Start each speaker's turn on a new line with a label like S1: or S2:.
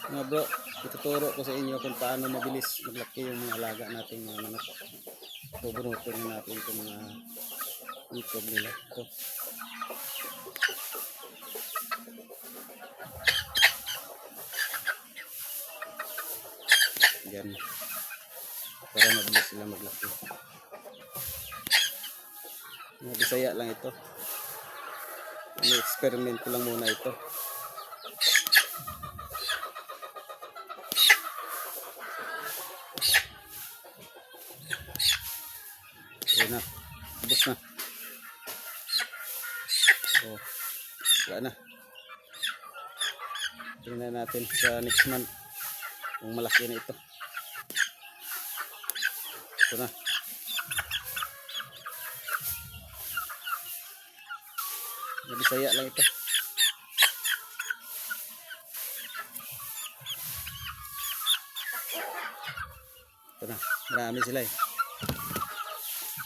S1: Mga bro, ituturo ko sa inyo kung paano mabilis maglaki yung mga alaga nating mga manok. So, bunutin na natin itong mga itlog nila. Ito. Yan. Para mabilis sila maglaki. Mga Bisaya lang ito. Experiment ko lang muna ito. Ayan na. Ubus na. Oh, wala na. Tingnan natin sa next month kung malaki na ito. Ito na. Bisaya lang ito. Ito na. Marami sila eh.